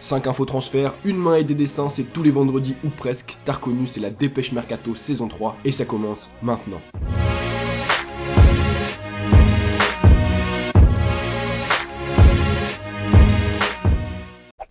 5 infos transferts, une main et des dessins, c'est tous les vendredis ou presque. T'as reconnu, c'est la Dépêche Mercato saison 3 et ça commence maintenant.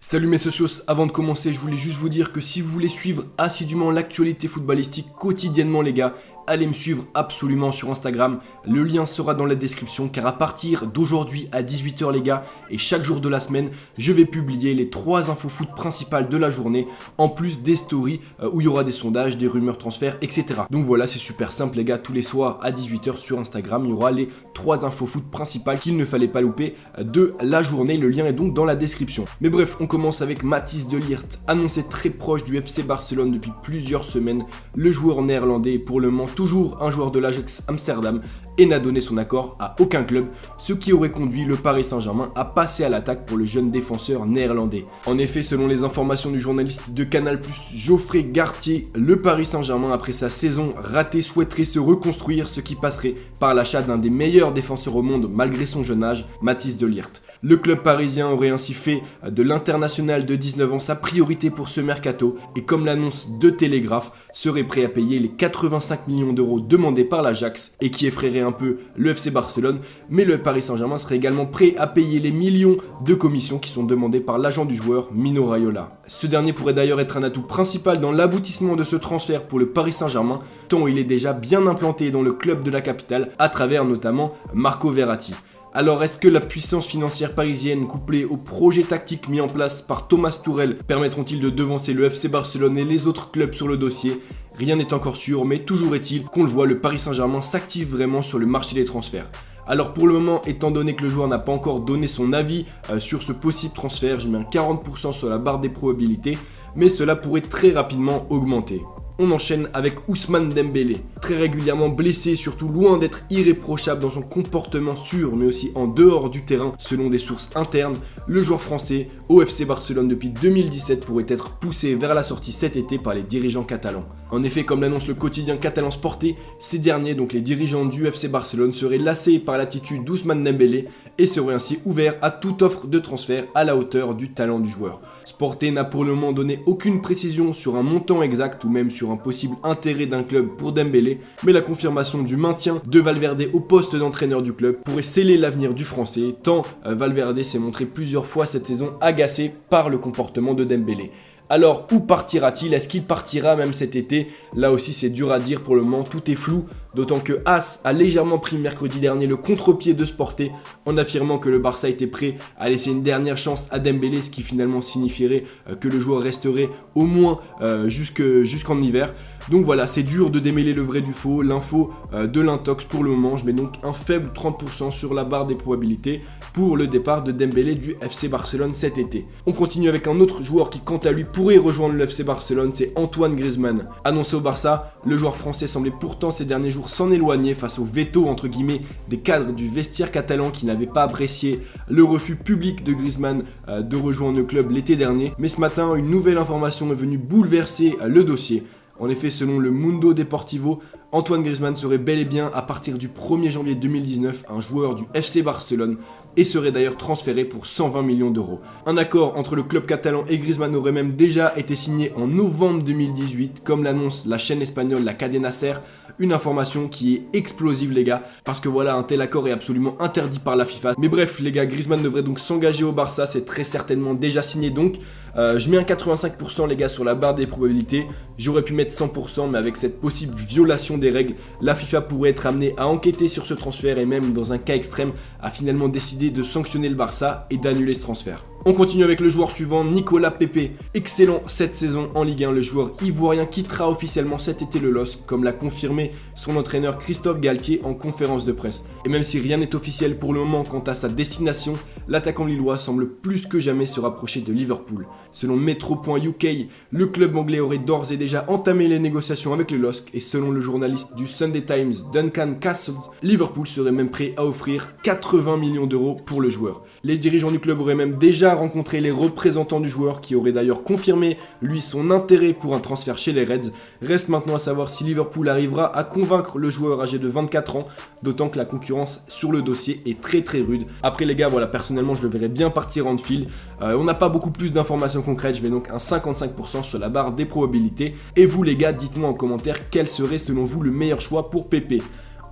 Salut mes socios, avant de commencer, je voulais juste vous dire que si vous voulez suivre assidûment l'actualité footballistique quotidiennement les gars, allez me suivre absolument sur Instagram, le lien sera dans la description car à partir d'aujourd'hui à 18h les gars et chaque jour de la semaine, je vais publier les 3 infos foot principales de la journée en plus des stories où il y aura des sondages, des rumeurs transferts, etc. Donc voilà, c'est super simple les gars, tous les soirs à 18h sur Instagram, il y aura les 3 infos foot principales qu'il ne fallait pas louper de la journée, le lien est donc dans la description. Mais bref, on commence avec Matthijs de Ligt, annoncé très proche du FC Barcelone depuis plusieurs semaines, le joueur néerlandais est pour le moment toujours un joueur de l'Ajax Amsterdam et n'a donné son accord à aucun club, ce qui aurait conduit le Paris Saint-Germain à passer à l'attaque pour le jeune défenseur néerlandais. En effet, selon les informations du journaliste de Canal+, Geoffrey Gartier, le Paris Saint-Germain après sa saison ratée souhaiterait se reconstruire, ce qui passerait par l'achat d'un des meilleurs défenseurs au monde malgré son jeune âge, Matthijs de Ligt. Le club parisien aurait ainsi fait de l'international de 19 ans sa priorité pour ce mercato et comme l'annonce de Télégraphe, serait prêt à payer les 85 millions d'euros demandés par l'Ajax et qui effraierait un peu le FC Barcelone, mais le Paris Saint-Germain serait également prêt à payer les millions de commissions qui sont demandées par l'agent du joueur, Mino Raiola. Ce dernier pourrait d'ailleurs être un atout principal dans l'aboutissement de ce transfert pour le Paris Saint-Germain, tant il est déjà bien implanté dans le club de la capitale à travers notamment Marco Verratti. Alors est-ce que la puissance financière parisienne couplée au projet tactique mis en place par Thomas Tuchel permettront-ils de devancer le FC Barcelone et les autres clubs sur le dossier ? Rien n'est encore sûr, mais toujours est-il qu'on le voit, le Paris Saint-Germain s'active vraiment sur le marché des transferts. Alors pour le moment, étant donné que le joueur n'a pas encore donné son avis sur ce possible transfert, je mets un 40% sur la barre des probabilités, mais cela pourrait très rapidement augmenter. On enchaîne avec Ousmane Dembélé, très régulièrement blessé, surtout loin d'être irréprochable dans son comportement sur mais aussi en dehors du terrain selon des sources internes, le joueur français au FC Barcelone depuis 2017 pourrait être poussé vers la sortie cet été par les dirigeants catalans. En effet, comme l'annonce le quotidien catalan Sporté, ces derniers, donc les dirigeants du FC Barcelone, seraient lassés par l'attitude d'Ousmane Dembélé et seraient ainsi ouverts à toute offre de transfert à la hauteur du talent du joueur. Sporté n'a pour le moment donné aucune précision sur un montant exact ou même sur un possible intérêt d'un club pour Dembélé, mais la confirmation du maintien de Valverde au poste d'entraîneur du club pourrait sceller l'avenir du français, tant Valverde s'est montré plusieurs fois cette saison agacé par le comportement de Dembélé. Alors où partira-t-il ? Est-ce qu'il partira même cet été ? Là aussi c'est dur à dire pour le moment, tout est flou, d'autant que As a légèrement pris mercredi dernier le contre-pied de Sporté en affirmant que le Barça était prêt à laisser une dernière chance à Dembélé, ce qui finalement signifierait que le joueur resterait au moins jusqu'en hiver. Donc voilà, c'est dur de démêler le vrai du faux, l'info de l'intox pour le moment, je mets donc un faible 30% sur la barre des probabilités pour le départ de Dembélé du FC Barcelone cet été. On continue avec un autre joueur qui quant à lui pourrait rejoindre le FC Barcelone, c'est Antoine Griezmann. Annoncé au Barça, le joueur français semblait pourtant ces derniers jours s'en éloigner face au veto entre guillemets des cadres du vestiaire catalan qui n'avaient pas apprécié le refus public de Griezmann de rejoindre le club l'été dernier. Mais ce matin, une nouvelle information est venue bouleverser le dossier. En effet, selon le Mundo Deportivo, Antoine Griezmann serait bel et bien, à partir du 1er janvier 2019, un joueur du FC Barcelone et serait d'ailleurs transféré pour 120 millions d'euros. Un accord entre le club catalan et Griezmann aurait même déjà été signé en novembre 2018, comme l'annonce la chaîne espagnole La Cadena Ser, une information qui est explosive les gars, parce que voilà, un tel accord est absolument interdit par la FIFA. Mais bref les gars, Griezmann devrait donc s'engager au Barça, c'est très certainement déjà signé donc. Je mets un 85% les gars sur la barre des probabilités, j'aurais pu mettre 100% mais avec cette possible violation des règles, la FIFA pourrait être amenée à enquêter sur ce transfert et même dans un cas extrême à finalement décider de sanctionner le Barça et d'annuler ce transfert. On continue avec le joueur suivant, Nicolas Pepe. Excellent cette saison en Ligue 1, le joueur ivoirien quittera officiellement cet été le LOSC, comme l'a confirmé son entraîneur Christophe Galtier en conférence de presse. Et même si rien n'est officiel pour le moment quant à sa destination, l'attaquant lillois semble plus que jamais se rapprocher de Liverpool. Selon Metro.uk, le club anglais aurait d'ores et déjà entamé les négociations avec le LOSC et selon le journaliste du Sunday Times Duncan Castles, Liverpool serait même prêt à offrir 80 millions d'euros pour le joueur. Les dirigeants du club auraient même déjà déjà rencontré les représentants du joueur qui auraient d'ailleurs confirmé lui son intérêt pour un transfert chez les Reds. Reste maintenant à savoir si Liverpool arrivera à convaincre le joueur âgé de 24 ans, d'autant que la concurrence sur le dossier est très rude. Après les gars, voilà, personnellement je le verrais bien partir en Anfield. On n'a pas beaucoup plus d'informations concrètes, je mets donc un 55% sur la barre des probabilités. Et vous les gars, dites-moi en commentaire quel serait selon vous le meilleur choix pour Pepe.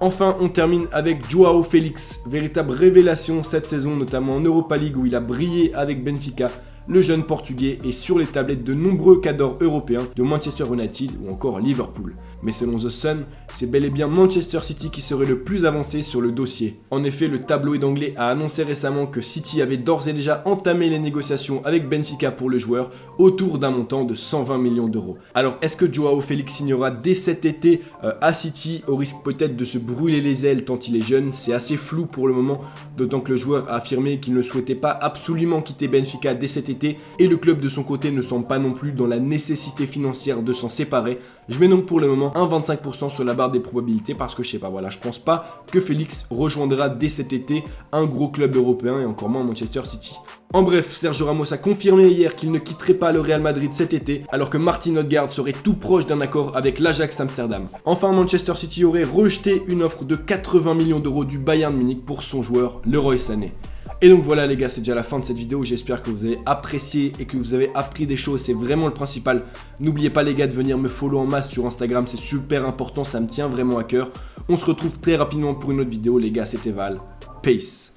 Enfin, on termine avec Joao Félix, véritable révélation cette saison, notamment en Europa League où il a brillé avec Benfica. Le jeune portugais est sur les tablettes de nombreux cadors européens de Manchester United ou encore Liverpool. Mais selon The Sun, c'est bel et bien Manchester City qui serait le plus avancé sur le dossier. En effet, le tabloïd anglais a annoncé récemment que City avait d'ores et déjà entamé les négociations avec Benfica pour le joueur autour d'un montant de 120 millions d'euros. Alors est-ce que Joao Félix signera dès cet été à City au risque peut-être de se brûler les ailes tant il est jeune? C'est assez flou pour le moment, d'autant que le joueur a affirmé qu'il ne souhaitait pas absolument quitter Benfica dès cet été et le club de son côté ne semble pas non plus dans la nécessité financière de s'en séparer. Je mets donc pour le moment un 25% sur la barre des probabilités parce que je sais pas, voilà, je pense pas que Félix rejoindra dès cet été un gros club européen et encore moins Manchester City. En bref, Sergio Ramos a confirmé hier qu'il ne quitterait pas le Real Madrid cet été, alors que Martin Odegaard serait tout proche d'un accord avec l'Ajax Amsterdam. Enfin, Manchester City aurait rejeté une offre de 80 millions d'euros du Bayern Munich pour son joueur Leroy Sané. Et donc voilà les gars, c'est déjà la fin de cette vidéo, j'espère que vous avez apprécié et que vous avez appris des choses, c'est vraiment le principal. N'oubliez pas les gars de venir me follow en masse sur Instagram, c'est super important, ça me tient vraiment à cœur. On se retrouve très rapidement pour une autre vidéo les gars, c'était Val, peace.